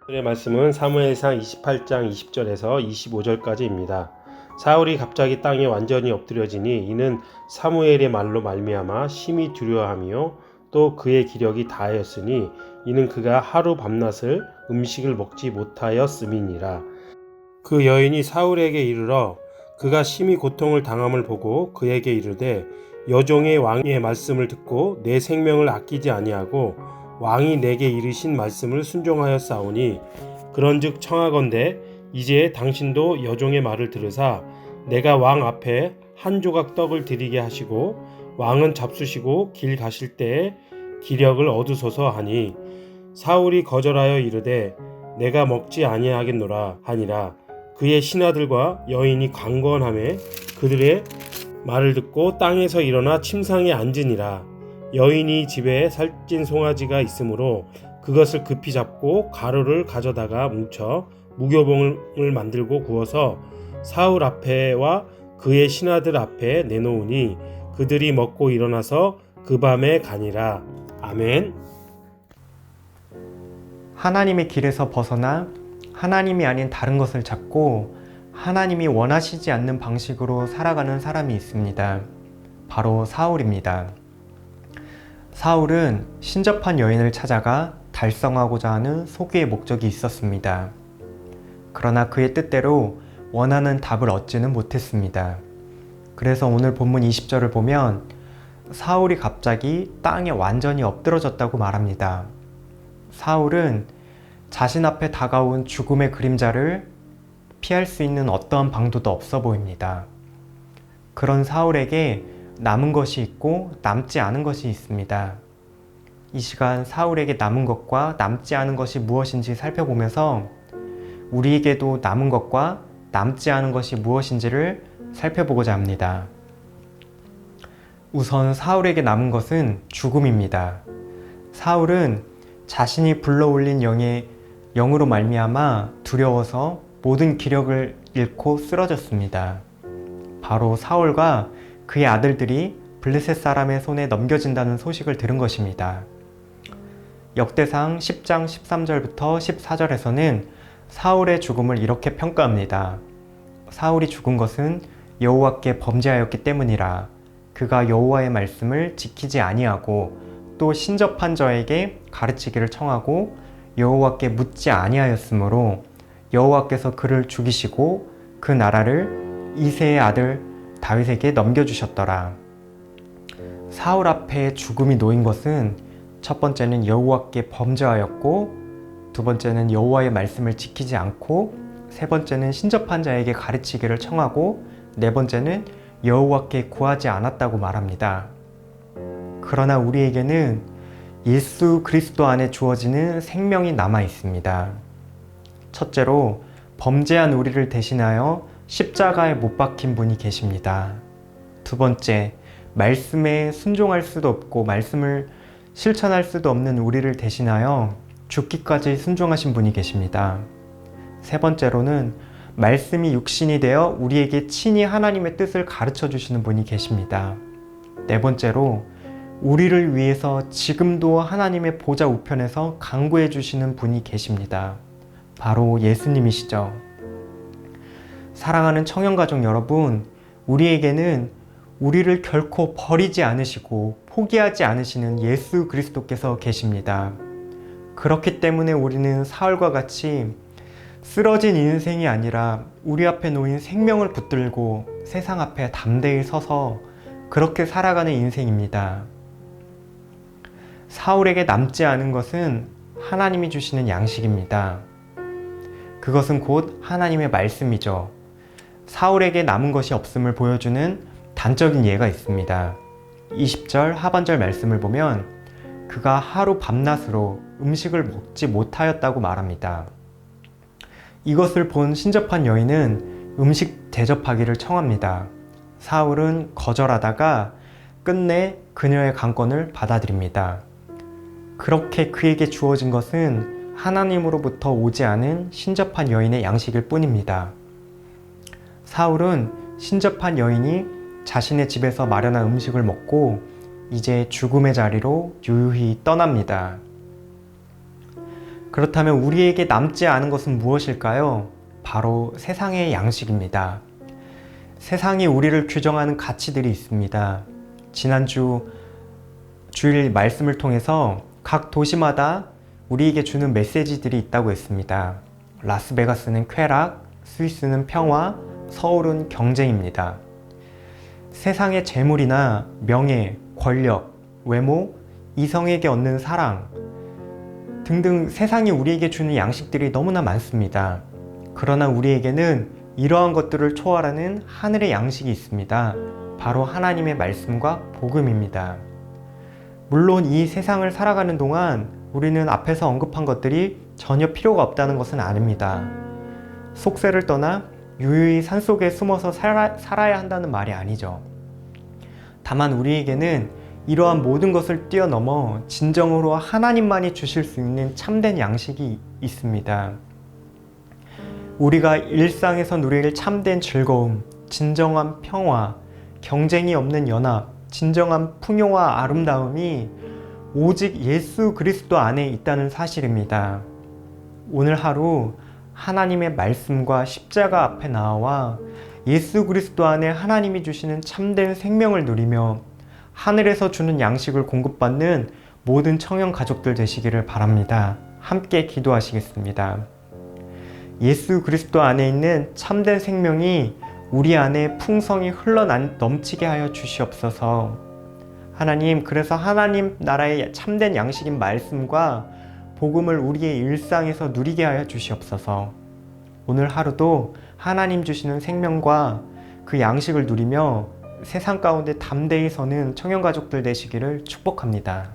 오늘의 말씀은 사무엘상 28장 20절에서 25절까지입니다. 사울이 갑자기 땅에 완전히 엎드려지니 이는 사무엘의 말로 말미암아 심히 두려워하며 또 그의 기력이 다하였으니 이는 그가 하루 밤낮을 음식을 먹지 못하였음이니라. 그 여인이 사울에게 이르러 그가 심히 고통을 당함을 보고 그에게 이르되 여종의 왕의 말씀을 듣고 내 생명을 아끼지 아니하고 왕이 내게 이르신 말씀을 순종하였사오니 그런즉 청하건대 이제 당신도 여종의 말을 들으사 내가 왕 앞에 한 조각 떡을 드리게 하시고 왕은 잡수시고 길 가실 때에 기력을 얻으소서 하니 사울이 거절하여 이르되 내가 먹지 아니하겠노라 하니라. 그의 신하들과 여인이 강권하매 그들의 말을 듣고 땅에서 일어나 침상에 앉으니라. 여인이 집에 살찐 송아지가 있으므로 그것을 급히 잡고 가루를 가져다가 뭉쳐 무교봉을 만들고 구워서 사울 앞에와 그의 신하들 앞에 내놓으니 그들이 먹고 일어나서 그 밤에 가니라. 아멘. 하나님의 길에서 벗어나 하나님이 아닌 다른 것을 찾고 하나님이 원하시지 않는 방식으로 살아가는 사람이 있습니다. 바로 사울입니다. 사울은 신접한 여인을 찾아가 달성하고자 하는 소기의 목적이 있었습니다. 그러나 그의 뜻대로 원하는 답을 얻지는 못했습니다. 그래서 오늘 본문 20절을 보면 사울이 갑자기 땅에 완전히 엎드러졌다고 말합니다. 사울은 자신 앞에 다가온 죽음의 그림자를 피할 수 있는 어떠한 방도도 없어 보입니다. 그런 사울에게 남은 것이 있고 남지 않은 것이 있습니다. 이 시간 사울에게 남은 것과 남지 않은 것이 무엇인지 살펴보면서 우리에게도 남은 것과 남지 않은 것이 무엇인지를 살펴보고자 합니다. 우선 사울에게 남은 것은 죽음입니다. 사울은 자신이 불러올린 영으로 말미암아 두려워서 모든 기력을 잃고 쓰러졌습니다. 바로 사울과 그의 아들들이 블레셋 사람의 손에 넘겨진다는 소식을 들은 것입니다. 역대상 10장 13절부터 14절에서는 사울의 죽음을 이렇게 평가합니다. 사울이 죽은 것은 여호와께 범죄하였기 때문이라. 그가 여호와의 말씀을 지키지 아니하고 또 신접한 자에게 가르치기를 청하고 여호와께 묻지 아니하였으므로 여호와께서 그를 죽이시고 그 나라를 이새의 아들 다윗에게 넘겨주셨더라. 사울 앞에 죽음이 놓인 것은 첫 번째는 여호와께 범죄하였고 두 번째는 여호와의 말씀을 지키지 않고 세 번째는 신접한 자에게 가르치기를 청하고 네 번째는 여호와께 구하지 않았다고 말합니다. 그러나 우리에게는 예수 그리스도 안에 주어지는 생명이 남아 있습니다. 첫째로 범죄한 우리를 대신하여 십자가에 못 박힌 분이 계십니다. 두 번째, 말씀에 순종할 수도 없고 말씀을 실천할 수도 없는 우리를 대신하여 죽기까지 순종하신 분이 계십니다. 세 번째로는 말씀이 육신이 되어 우리에게 친히 하나님의 뜻을 가르쳐 주시는 분이 계십니다. 네 번째로 우리를 위해서 지금도 하나님의 보좌 우편에서 간구해 주시는 분이 계십니다. 바로 예수님이시죠. 사랑하는 청년가족 여러분, 우리에게는 우리를 결코 버리지 않으시고 포기하지 않으시는 예수 그리스도께서 계십니다. 그렇기 때문에 우리는 사울과 같이 쓰러진 인생이 아니라 우리 앞에 놓인 생명을 붙들고 세상 앞에 담대히 서서 그렇게 살아가는 인생입니다. 사울에게 남지 않은 것은 하나님이 주시는 양식입니다. 그것은 곧 하나님의 말씀이죠. 사울에게 남은 것이 없음을 보여주는 단적인 예가 있습니다. 20절 하반절 말씀을 보면 그가 하루 밤낮으로 음식을 먹지 못하였다고 말합니다. 이것을 본 신접한 여인은 음식 대접하기를 청합니다. 사울은 거절하다가 끝내 그녀의 강권을 받아들입니다. 그렇게 그에게 주어진 것은 하나님으로부터 오지 않은 신접한 여인의 양식일 뿐입니다. 사울은 신접한 여인이 자신의 집에서 마련한 음식을 먹고 이제 죽음의 자리로 유유히 떠납니다. 그렇다면 우리에게 남지 않은 것은 무엇일까요? 바로 세상의 양식입니다. 세상이 우리를 규정하는 가치들이 있습니다. 지난주 주일 말씀을 통해서 각 도시마다 우리에게 주는 메시지들이 있다고 했습니다. 라스베가스는 쾌락, 스위스는 평화, 서울은 경쟁입니다. 세상의 재물이나 명예, 권력, 외모, 이성에게 얻는 사랑 등등 세상이 우리에게 주는 양식들이 너무나 많습니다. 그러나 우리에게는 이러한 것들을 초월하는 하늘의 양식이 있습니다. 바로 하나님의 말씀과 복음입니다. 물론 이 세상을 살아가는 동안 우리는 앞에서 언급한 것들이 전혀 필요가 없다는 것은 아닙니다. 속세를 떠나 유유히 산속에 숨어서 살아야 한다는 말이 아니죠. 다만 우리에게는 이러한 모든 것을 뛰어넘어 진정으로 하나님만이 주실 수 있는 참된 양식이 있습니다. 우리가 일상에서 누릴 참된 즐거움, 진정한 평화, 경쟁이 없는 연합, 진정한 풍요와 아름다움이 오직 예수 그리스도 안에 있다는 사실입니다. 오늘 하루 하나님의 말씀과 십자가 앞에 나와 예수 그리스도 안에 하나님이 주시는 참된 생명을 누리며 하늘에서 주는 양식을 공급받는 모든 청년 가족들 되시기를 바랍니다. 함께 기도하시겠습니다. 예수 그리스도 안에 있는 참된 생명이 우리 안에 풍성히 넘치게 하여 주시옵소서. 하나님, 그래서 하나님 나라의 참된 양식인 말씀과 복음을 우리의 일상에서 누리게 하여 주시옵소서. 오늘 하루도 하나님 주시는 생명과 그 양식을 누리며 세상 가운데 담대히 서는 청년가족들 되시기를 축복합니다.